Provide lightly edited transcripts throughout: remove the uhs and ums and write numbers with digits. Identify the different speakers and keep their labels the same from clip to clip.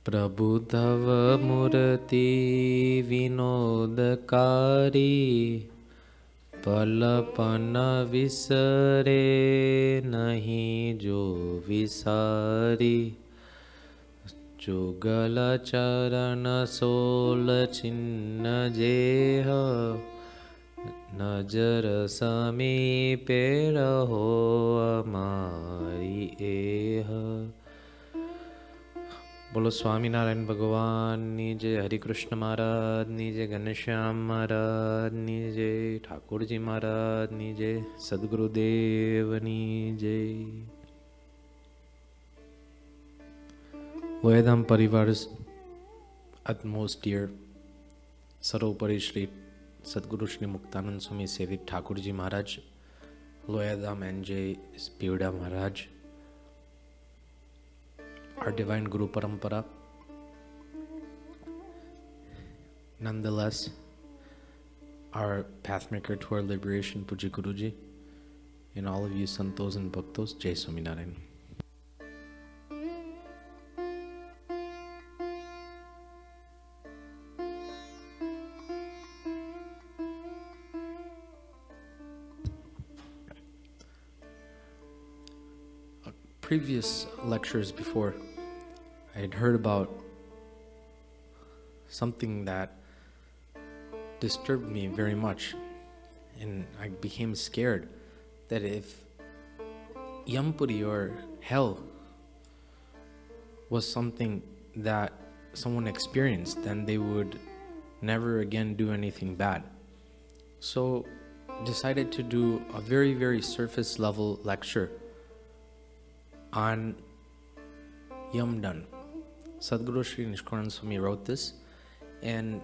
Speaker 1: प्रबुधव मूर्ति विनोदकारी पलपन विसरे नहीं जो विसारी जुगल चरण सोल छिन्न जेह नजर समीपे रहो अमारी एह। बोलो स्वामीनारायण भगवान जय, हरिकृष्ण महाराज जय, घनश्याम महाराज जय, ठाकुर जी महाराज जय, सदगुरुदेव जय। Loyadham Parivar's utmost dear Sarvopari Shri Sadguru Shri Muktanand Swami Sevik Thakurji Maharaj, Loyadham NJ Spiuda Maharaj, our divine Guru Parampara, nonetheless our pathmaker to our liberation, Puji Guruji, and all of you Santos and Bhaktos, Jai Swaminarayan. Previous lectures before, I had heard about something that disturbed me very much, and I became scared that if Yampuri or hell was something that someone experienced, then they would never again do anything bad. So decided to do a very, very surface level lecture on Yamdan. Sadguru Shri Nishkanand Swami wrote this, and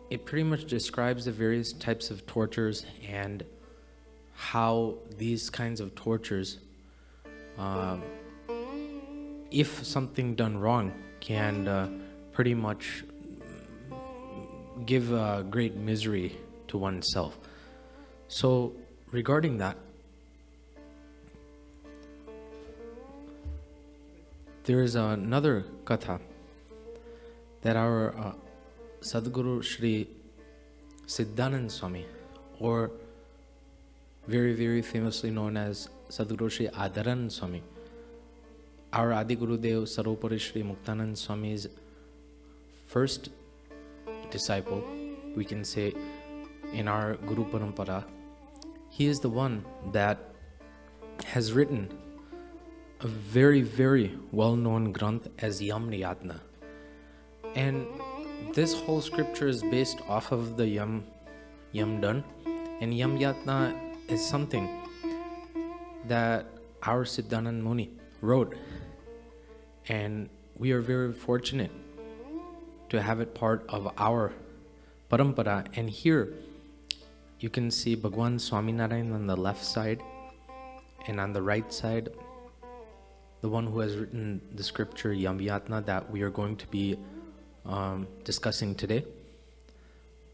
Speaker 1: it pretty much describes the various types of tortures and how these kinds of tortures, if something done wrong, can pretty much give great misery to oneself. So regarding that, there is another katha that our Sadguru Shri Siddhanand Swami, or very, very famously known as Sadguru Shri Adharan Swami, our Adi Gurudev Sarvopari Shri Muktanand Swami's first disciple, we can say, in our Guru Parampara. He is the one that has written a very, very well-known granth as Yamyatna. And this whole scripture is based off of the Yamdan. And Yamyatna is something that our Siddhanand Muni wrote. And we are very fortunate to have it part of our parampara. And here you can see Bhagwan Swaminarayan on the left side, and on the right side, the one who has written the scripture Yamyatna that we are going to be discussing today,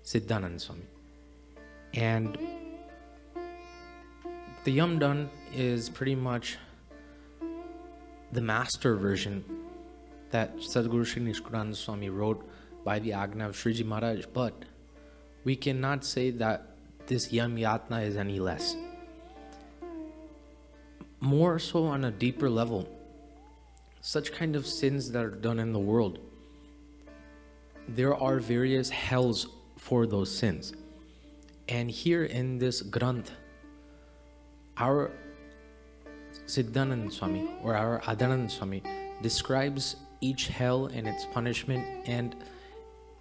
Speaker 1: Siddhanand Swami. And the Yamdan is pretty much the master version that Sadguru Shri Nishkanand Swami wrote by the Agna of Shriji Maharaj, but we cannot say that this Yamyatna is any less. More so on a deeper level, such kind of sins that are done in the world, there are various hells for those sins. And here in this granth, our Siddhanand Swami or our Adhanand Swami describes each hell and its punishment, and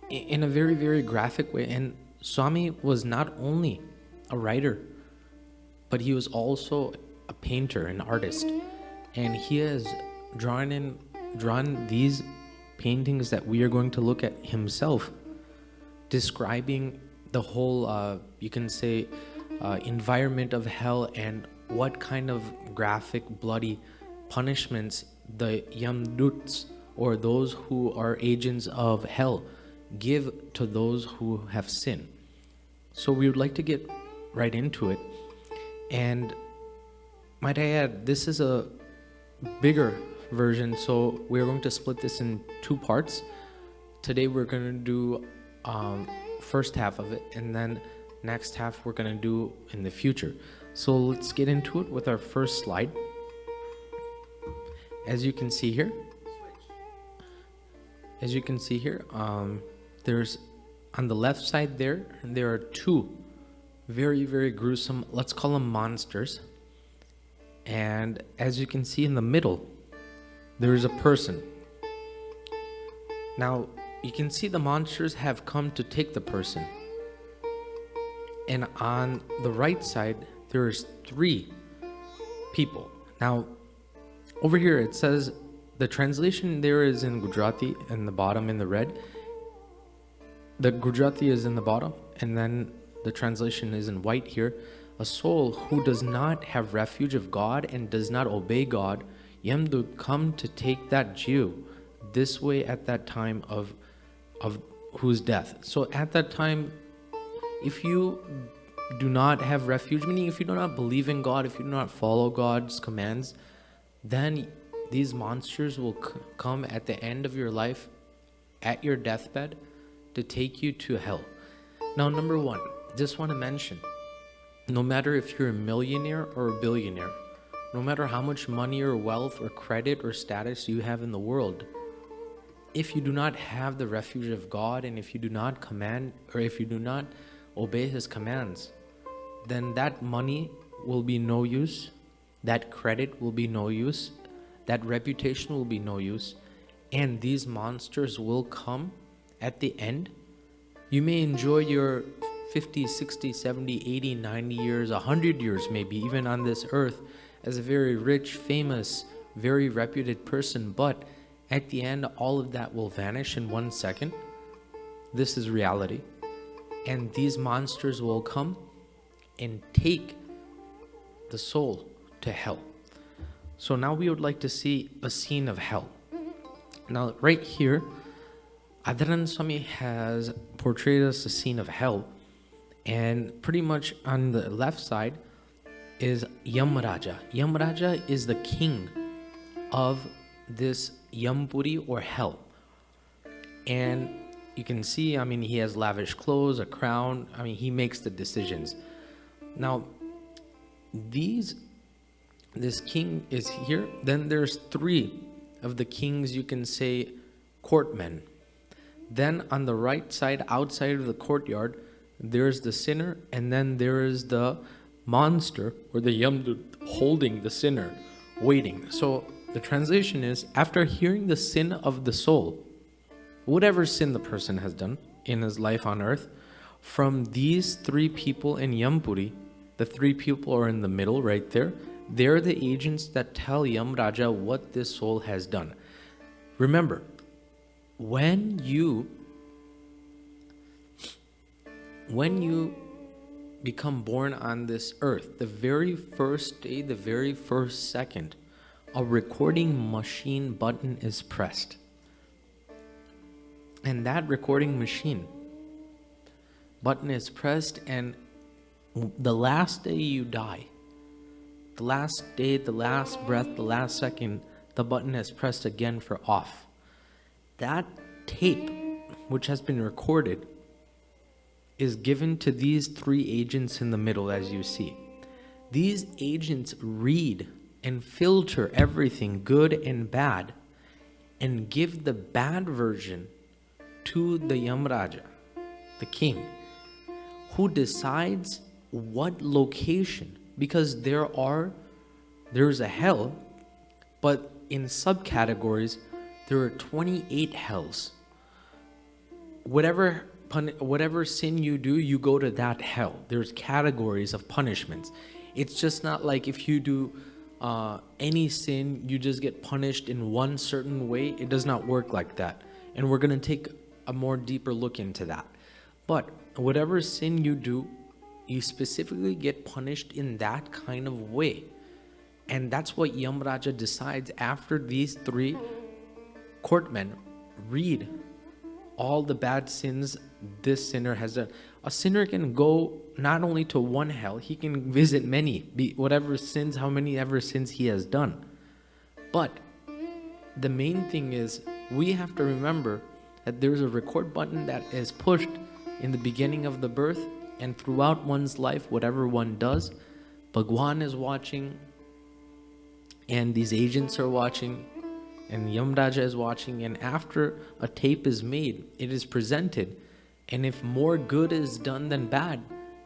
Speaker 1: in a very, very graphic way. And Swami was not only a writer, but he was also a painter, an artist, and he has drawn these paintings that we are going to look at himself, describing the whole, you can say, environment of hell and what kind of graphic, bloody punishments the Yamduts, or those who are agents of hell, give to those who have sinned. So we would like to get right into it. And might I add, this is a bigger version. So we're going to split this in 2 parts. Today we're going to do first half of it, and then next half we're going to do in the future. So let's get into it with our first slide. As you can see here, there's on the left side there are 2 very, very gruesome, let's call them monsters. And as you can see in the middle, there is a person. Now, you can see the monsters have come to take the person. And on the right side, there's 3 people. Now, over here it says, the translation there is in Gujarati in the bottom in the red. The Gujarati is in the bottom, and then the translation is in white here. A soul who does not have refuge of God and does not obey God, Yamdut come to take that Jew this way at that time of whose death. So at that time, if you do not have refuge, meaning if you do not believe in God, if you do not follow God's commands, then these monsters will come at the end of your life, at your deathbed, to take you to hell. Now, number 1, just want to mention, no matter if you're a millionaire or a billionaire, no matter how much money or wealth or credit or status you have in the world, if you do not have the refuge of God, and if you do not command, or if you do not obey His commands, then that money will be no use, that credit will be no use, that reputation will be no use, and these monsters will come at the end. You may enjoy your 50, 60, 70, 80, 90 years, 100 years maybe, even on this earth, as a very rich, famous, very reputed person, but at the end, all of that will vanish in 1 second. This is reality. And these monsters will come and take the soul to hell. So now we would like to see a scene of hell. Now, right here, Adharan Swami has portrayed us a scene of hell. And pretty much on the left side is Yamraja. Yamraja is the king of this Yampuri or hell. And you can see, he has lavish clothes, a crown. He makes the decisions. Now, this king is here. Then there's 3 of the kings, you can say, courtmen. Then on the right side, outside of the courtyard, there's the sinner, and then there is the monster, or the Yamdut, holding the sinner, waiting. So the translation is, after hearing the sin of the soul, whatever sin the person has done in his life on earth, from these 3 people in Yampuri, the 3 people are in the middle right there, they're the agents that tell Yamraja what this soul has done. Remember, when you become born on this earth, the very first day, the very first second, a recording machine button is pressed. And that recording machine button is pressed, and the last day you die, the last day, the last breath, the last second, the button is pressed again for off. That tape, which has been recorded, is given to these 3 agents in the middle, as you see. These agents read and filter everything, good and bad, and give the bad version to the Yamraja, the king, who decides what location, because there's a hell, but in subcategories, there are 28 hells. Whatever sin you do, you go to that hell. There's categories of punishments. It's just not like if you do any sin, you just get punished in one certain way. It does not work like that. And we're going to take a more deeper look into that. But whatever sin you do, you specifically get punished in that kind of way. And that's what Yamraja decides after these 3 courtmen read all the bad sins this sinner has done. A sinner can go not only to one hell, he can visit many, how many ever sins he has done. But the main thing is we have to remember that there's a record button that is pushed in the beginning of the birth, and throughout one's life, whatever one does, Bhagwan is watching, and these agents are watching, and Yamraja is watching, and after a tape is made, it is presented, and if more good is done than bad,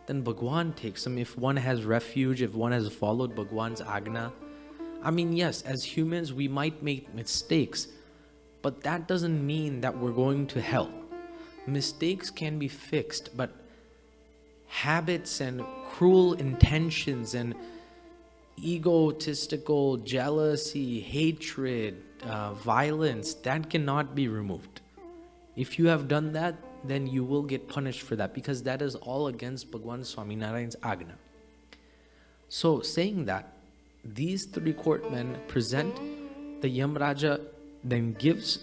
Speaker 1: then Bhagwan takes them. If one has refuge, if one has followed Bhagwan's agna. I mean, yes, as humans, we might make mistakes, but that doesn't mean that we're going to hell. Mistakes can be fixed, but habits and cruel intentions and egotistical jealousy, hatred, violence, that cannot be removed. If you have done that, then you will get punished for that, because that is all against Bhagwan Swaminarayan's agna. So saying that, these three courtmen present, the Yamraja then gives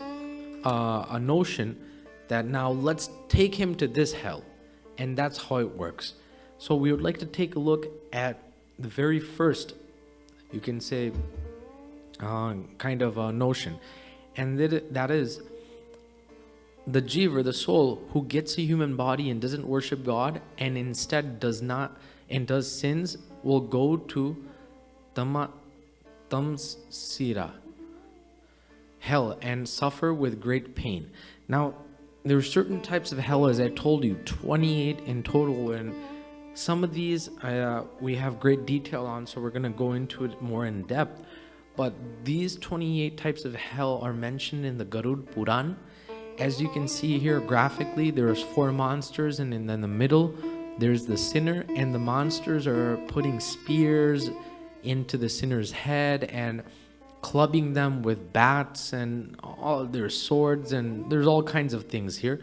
Speaker 1: a notion that now let's take him to this hell. And that's how it works. So we would like to take a look at the very first, you can say, kind of a notion. And that is the jiva, the soul, who gets a human body and doesn't worship God and instead does sins, will go to tamsira, hell, and suffer with great pain. Now, there are certain types of hell, as I told you, 28 in total, and some of these we have great detail on, so we're going to go into it more in depth. But these 28 types of hell are mentioned in the Garud Puran. As you can see here graphically, there's 4 monsters, and in the middle there's the sinner, and the monsters are putting spears into the sinner's head and clubbing them with bats and all their swords, and there's all kinds of things here.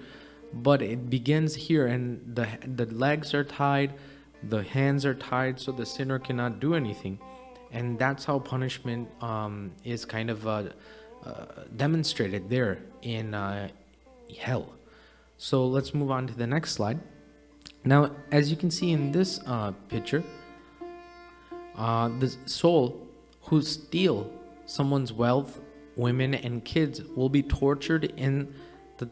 Speaker 1: But it begins here, and the legs are tied, the hands are tied, so the sinner cannot do anything. And that's how punishment is kind of demonstrated there in hell. So let's move on to the next slide. Now, as you can see in this picture, the soul who steal someone's wealth, women, and kids will be tortured in the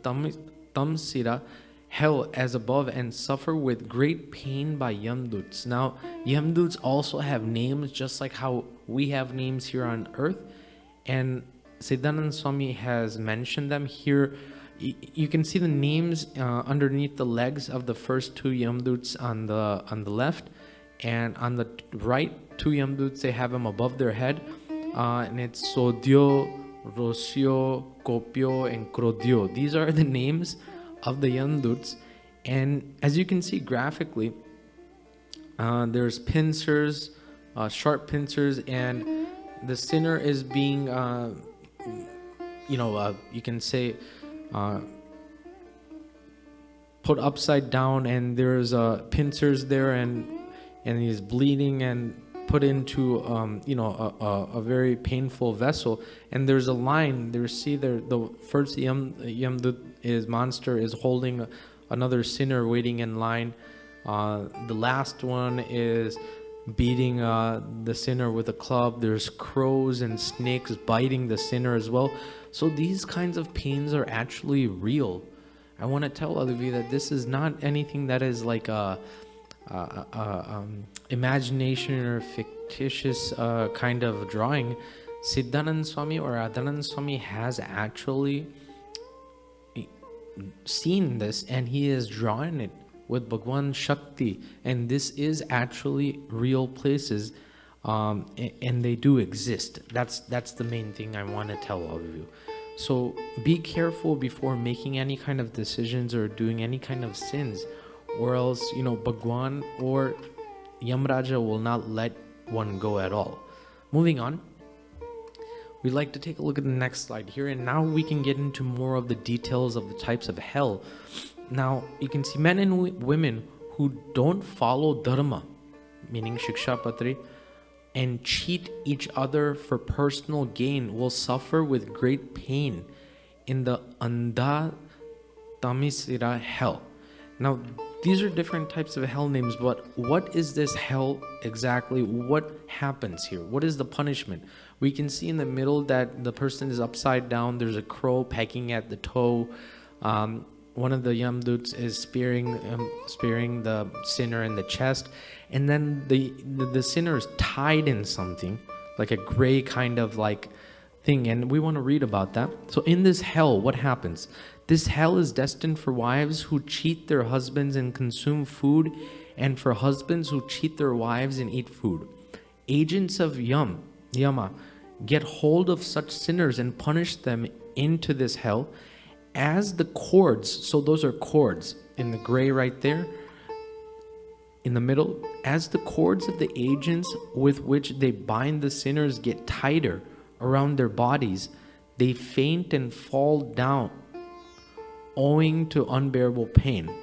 Speaker 1: tamsira, hell, as above, and suffer with great pain by Yamduts. Now, Yamduts also have names, just like how we have names here on earth, and Siddhananda Swami has mentioned them here. You can see the names underneath the legs of the first 2 Yamduts on the left, and on the right 2 Yamduts, they have them above their head. And it's Sodyo, Rosyo, Kopyo, and Krodyo. These are the names of the Yamduts. And as you can see graphically, there's pincers, sharp pincers, and the sinner is being, you can say, put upside down, and there's pincers there, and he's bleeding and put into a very painful vessel. And there's a line there. See there, the first Yamdut monster is holding another sinner waiting in line. The last one is beating the sinner with a club. There's crows and snakes biting the sinner as well. So these kinds of pains are actually real. I want to tell all of you that this is not anything that is like a imagination or fictitious kind of drawing. Siddhananda Swami or Adhananda Swami has actually seen this, and he has drawn it with Bhagwan Shakti, and this is actually real places, and they do exist. That's the main thing I want to tell all of you. So be careful before making any kind of decisions or doing any kind of sins, or else Bhagwan or Yamraja will not let one go at all. Moving on, we'd like to take a look at the next slide here, and now we can get into more of the details of the types of hell. Now, you can see men and women who don't follow dharma, meaning shiksha patri, and cheat each other for personal gain will suffer with great pain in the Anda Tamisira hell. Now, These are different types of hell names, but what is this hell exactly? What happens here? What is the punishment? We can see in the middle that the person is upside down. There's a crow pecking at the toe. One of the Yamduts is spearing the sinner in the chest. And then the sinner is tied in something, like a gray kind of like thing. And we want to read about that. So in this hell, what happens? This hell is destined for wives who cheat their husbands and consume food, and for husbands who cheat their wives and eat food. Agents of Yama, get hold of such sinners and punish them into this hell as the cords. So those are cords in the gray right there, in the middle. As the cords of the agents with which they bind the sinners get tighter around their bodies, they faint and fall down, owing to unbearable pain.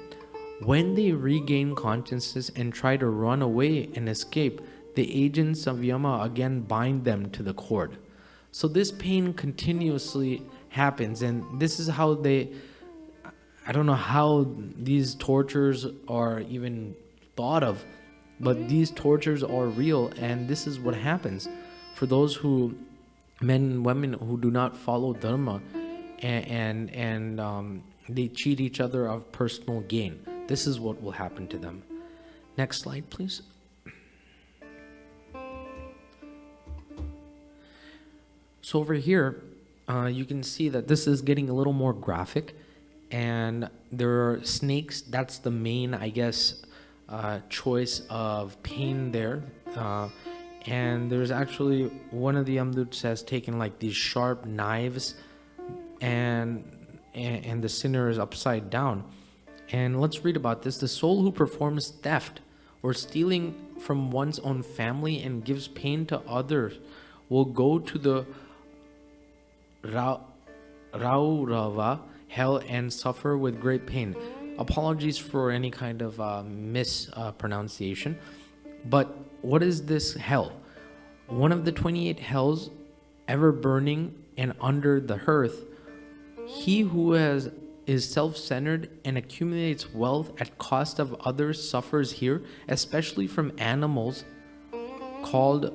Speaker 1: When they regain consciousness and try to run away and escape, the agents of Yama again bind them to the cord. So this pain continuously happens, and this is how I don't know how these tortures are even thought of, but these tortures are real, and this is what happens for those men and women who do not follow dharma, and they cheat each other of personal gain. This is what will happen to them. Next slide, please. So over here, you can see that this is getting a little more graphic, and there are snakes. That's the main, I guess, choice of pain there. And there's actually one of the Yamduts has taken like these sharp knives, and the sinner is upside down. And let's read about this. The soul who performs theft or stealing from one's own family and gives pain to others will go to the Raurava hell and suffer with great pain. Apologies for any kind of mispronunciation. But what is this hell? One of the 28 hells ever burning and under the hearth. He who is self-centered and accumulates wealth at cost of others suffers here, especially from animals called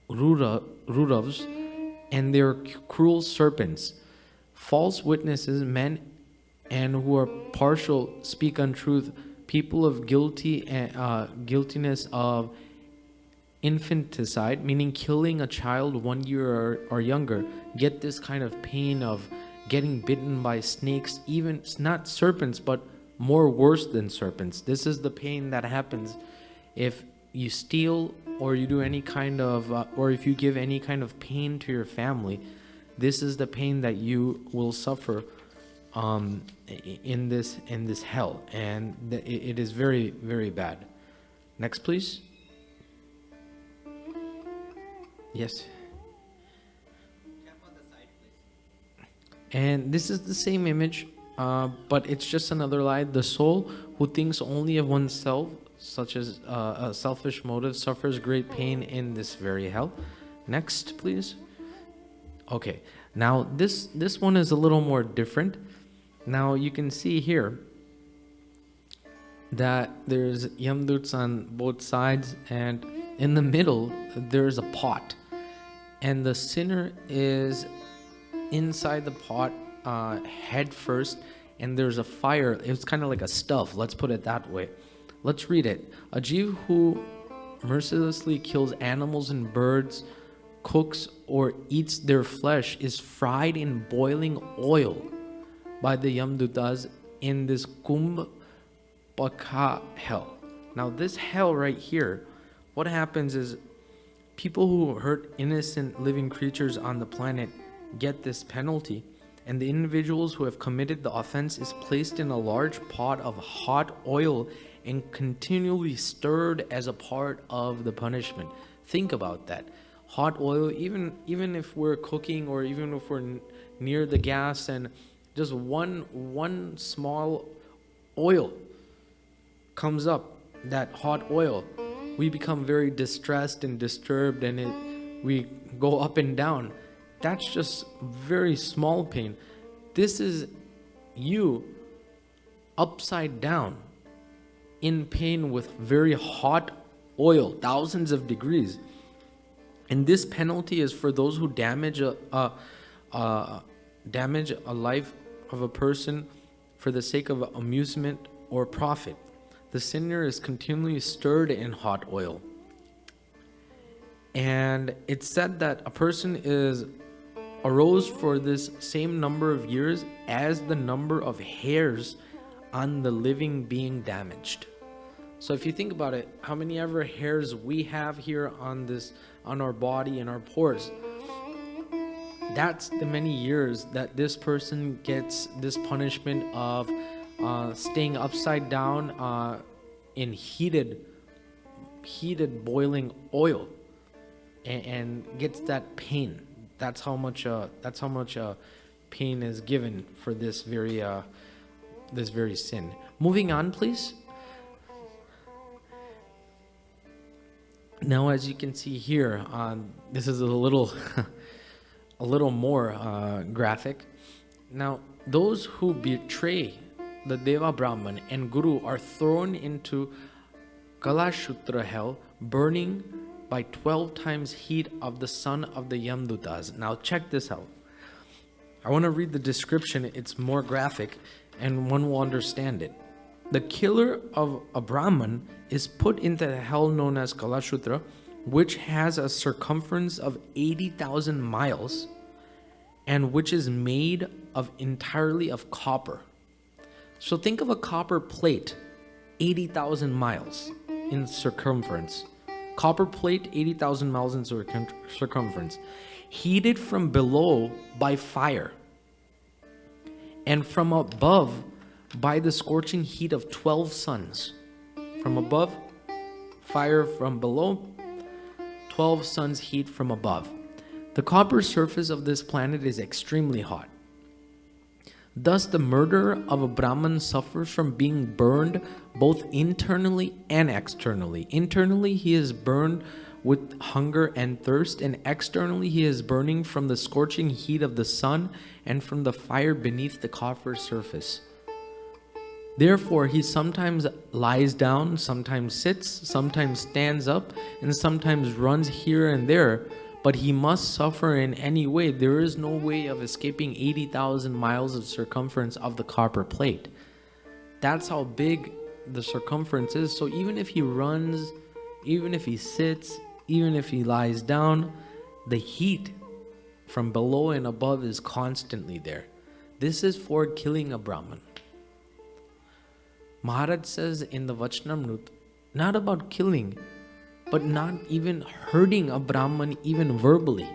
Speaker 1: Ruravs and their cruel serpents. False witnesses, men and who are partial, speak untruth. People of guiltiness of infanticide, meaning killing a child 1 year or younger, get this kind of pain of getting bitten by snakes, even not serpents, but more worse than serpents. This is the pain that happens if you steal or you do any kind of, or if you give any kind of pain to your family. This is the pain that you will suffer in this hell, and it is very, very bad. Next, please. Yes. And this is the same image, but it's just another lie. The soul who thinks only of oneself, such as a selfish motive, suffers great pain in this very hell. Next, please. Okay, now this one is a little more different. Now you can see here that there's Yamduts on both sides, and in the middle there's a pot, and the sinner is inside the pot head first, and there's a fire. It's kind of like a stove, let's put it that way. Let's read it. A Jeev who mercilessly kills animals and birds, cooks or eats their flesh, is fried in boiling oil by the Yamdutas in this Kumbhaka hell. Now this hell right here, what happens is people who hurt innocent living creatures on the planet get this penalty, and the individuals who have committed the offense is placed in a large pot of hot oil and continually stirred as a part of the punishment. Think about that. Hot oil, even if we're cooking or even if we're near the gas and just one small oil comes up, that hot oil, we become very distressed and disturbed, and we go up and down. That's just very small pain. This is you upside down in pain with very hot oil, thousands of degrees. And this penalty is for those who damage a life of a person for the sake of amusement or profit. The sinner is continually stirred in hot oil. And it's said that a person arose for this same number of years as the number of hairs on the living being damaged. So if you think about it, how many ever hairs we have here on our body and our pores, that's the many years that this person gets this punishment of staying upside down in heated boiling oil, and gets that pain. That's how much pain is given for this very sin. Moving on, please. Now, as you can see here, this is a little more graphic. Now, those who betray the Deva Brahman and Guru are thrown into Kalashutra hell, burning by 12 times heat of the son of the Yamdutas. Now, check this out. I want to read the description. It's more graphic, and one will understand it. The killer of a Brahman is put into the hell known as Kalashutra, which has a circumference of 80,000 miles and which is made entirely of copper. So think of a copper plate, 80,000 miles in circumference. Copper plate, 80,000 miles in circumference, heated from below by fire, and from above by the scorching heat of 12 suns. From above, fire; from below, 12 suns heat from above. The copper surface of this planet is extremely hot. Thus, the murderer of a Brahman suffers from being burned both internally and externally. Internally, he is burned with hunger and thirst, and externally, he is burning from the scorching heat of the sun and from the fire beneath the copper surface. Therefore, he sometimes lies down, sometimes sits, sometimes stands up, and sometimes runs here and there, but he must suffer in any way. There is no way of escaping 80,000 miles of circumference of the copper plate. That's how big the circumference is. So even if he runs, even if he sits, even if he lies down, the heat from below and above is constantly there. This is for killing a Brahman. Maharaj says in the Vachanamrut, not about killing, but not even hurting a Brahman even verbally.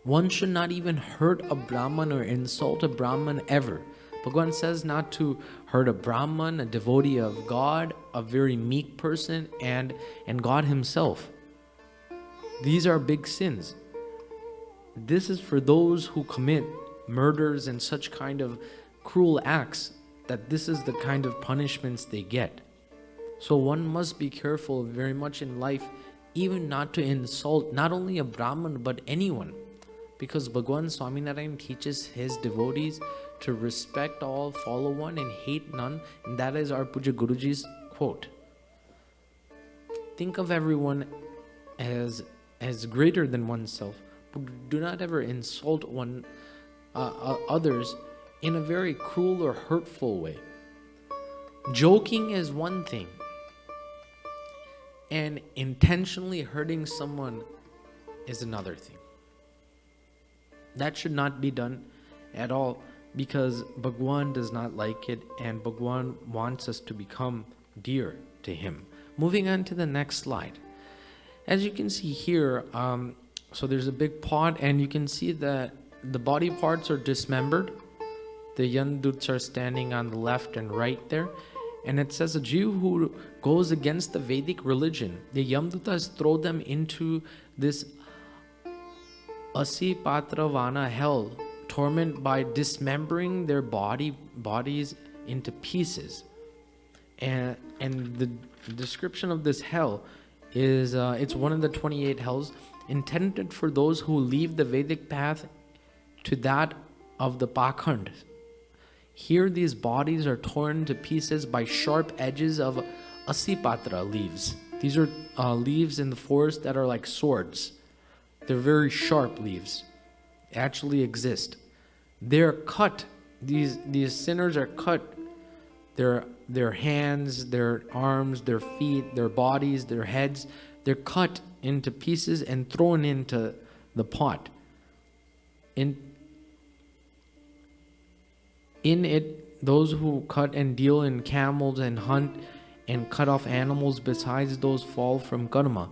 Speaker 1: One should not even hurt a Brahman or insult a Brahman ever. Bhagwan says not to hurt a Brahman, a devotee of God, a very meek person, and God himself. These are big sins. This is for those who commit murders and such kind of cruel acts, that this is the kind of punishments they get. So one must be careful very much in life, even not to insult not only a Brahman but anyone, because Bhagwan Swaminarayan teaches his devotees to respect all, follow one, and hate none, and that is our Puja Guruji's quote. Think of everyone as greater than oneself. Do not ever insult others in a very cruel or hurtful way. Joking is one thing, and intentionally hurting someone is another thing. That should not be done at all, because Bhagwan does not like it, and Bhagwan wants us to become dear to him. Moving on to the next slide. As you can see here, so there's a big pot, and you can see that the body parts are dismembered. The Yamduts are standing on the left and right there. And it says a Jew who goes against the Vedic religion, the Yamdutas throw them into this Asipatravana hell, torment by dismembering their bodies into pieces. And the description of this hell is, it's one of the 28 hells intended for those who leave the Vedic path to that of the Pakhand. Here these bodies are torn to pieces by sharp edges of asipatra leaves. These are leaves in the forest that are like swords. They're very sharp leaves. They actually exist. They're cut. These sinners are cut. Their hands, their arms, their feet, their bodies, their heads, they're cut into pieces and thrown into the pot. In it, those who cut and deal in camels and hunt and cut off animals besides those fall from karma.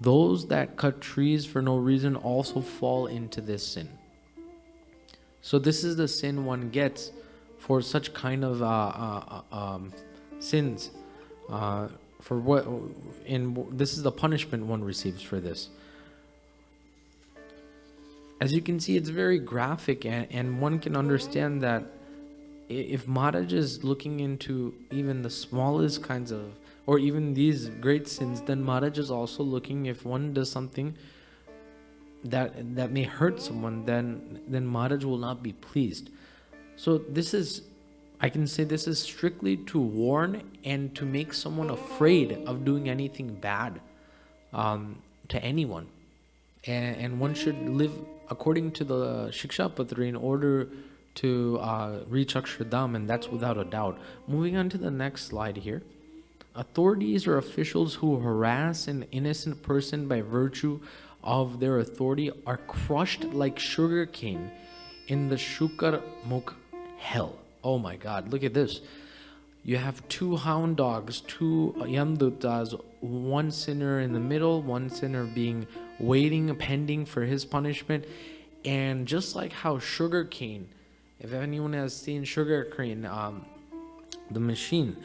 Speaker 1: Those that cut trees for no reason also fall into this sin. So this is the sin one gets for such kind of sins. For what? This is the punishment one receives for this. As you can see, it's very graphic, and one can understand that if Maharaj is looking into even the smallest kinds of, or even these great sins, then Maharaj is also looking, if one does something that may hurt someone, then Maharaj will not be pleased. So this is, I can say this is strictly to warn and to make someone afraid of doing anything bad to anyone. And one should live according to the Shikshapatri in order to reach Akshardham, and that's without a doubt. Moving on to the next slide here. Authorities or officials who harass an innocent person by virtue of their authority are crushed like sugar cane in the Shukar Mukh hell. Oh my God, look at this. You have two hound dogs, two yamdutas, one sinner in the middle, one sinner being waiting, pending for his punishment. And just like how sugar cane, if anyone has seen sugar cane, the machine,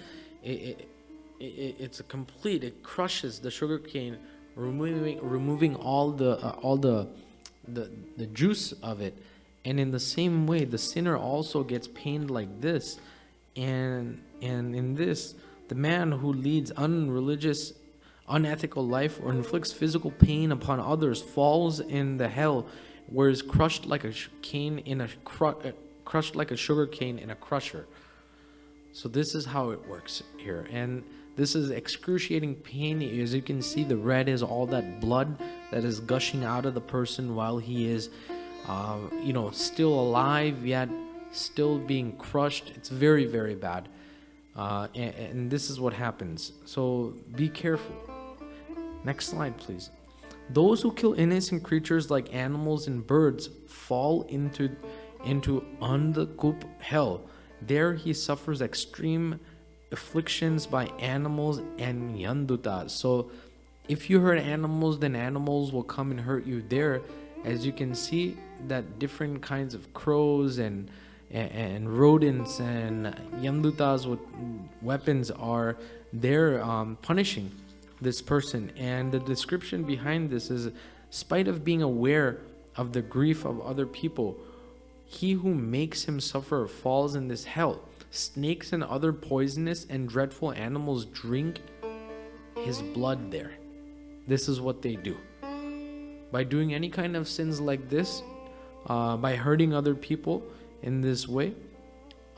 Speaker 1: it's a complete, it crushes the sugar cane, removing all the juice of it. And in the same way, the sinner also gets pained like this. And in this, the man who leads unreligious, unethical life or inflicts physical pain upon others falls in the hell, where is crushed like a cane in a crushed like a sugar cane in a crusher. So this is how it works here, and this is excruciating pain. As you can see, the red is all that blood that is gushing out of the person while he is, still alive yet still being crushed. It's very, very bad, and this is what happens. So be careful. Next slide, please. Those who kill innocent creatures like animals and birds fall into Andhakup hell. There he suffers extreme afflictions by animals and yandutas. So if you hurt animals, then animals will come and hurt you there. As you can see, that different kinds of crows and rodents and yandutas with weapons are there punishing this person. And the description behind this is, spite of being aware of the grief of other people, he who makes him suffer falls in this hell. Snakes and other poisonous and dreadful animals drink his blood there. This is what they do. By doing any kind of sins like this, by hurting other people in this way,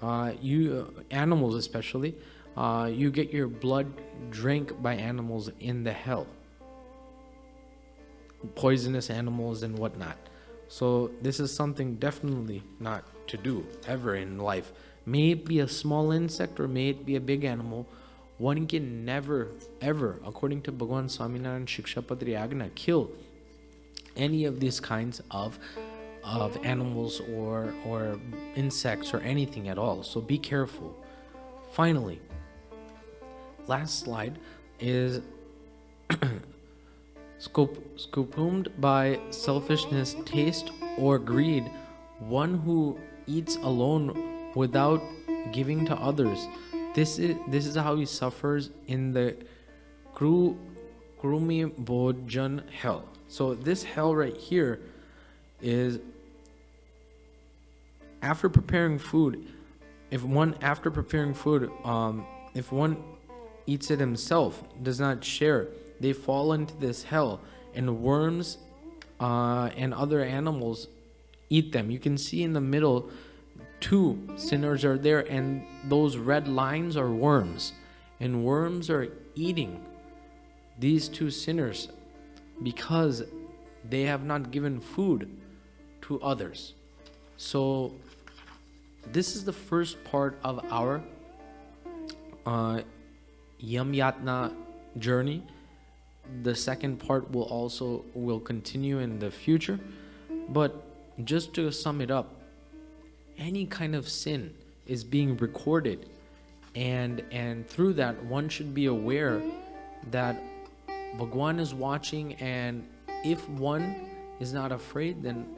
Speaker 1: animals especially, you get your blood drank by animals in the hell. Poisonous animals and whatnot. So this is something definitely not to do ever in life. May it be a small insect or may it be a big animal, one can never, ever, according to Bhagwan Swaminarayan Shikshapatri Agna, kill any of these kinds of animals or insects or anything at all. So be careful. Finally, last slide is scooped by selfishness, taste, or greed, one who eats alone without giving to others. This is how he suffers in the Krumi Bhojan hell. So this hell right here is after preparing food. If one eats it himself, does not share, they fall into this hell, and worms and other animals eat them. You can see in the middle two sinners are there, and those red lines are worms, and worms are eating these two sinners because they have not given food to others. So this is the first part of our Yamyatna journey. The second part will continue in the future. But just to sum it up, any kind of sin is being recorded, and through that one should be aware that Bhagwan is watching, and if one is not afraid, then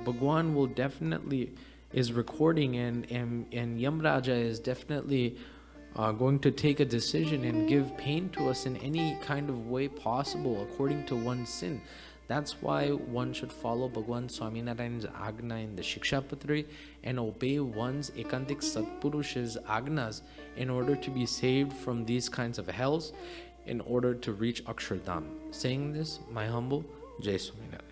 Speaker 1: Bhagwan will definitely is recording, and Yamraja is definitely going to take a decision and give pain to us in any kind of way possible according to one's sin. That's why one should follow Bhagwan Swaminarayan's Agna in the Shikshapatri and obey one's Ekantik Satpurush's Agnas in order to be saved from these kinds of hells, in order to reach Akshardham. Saying this, my humble Jai Swaminarayan.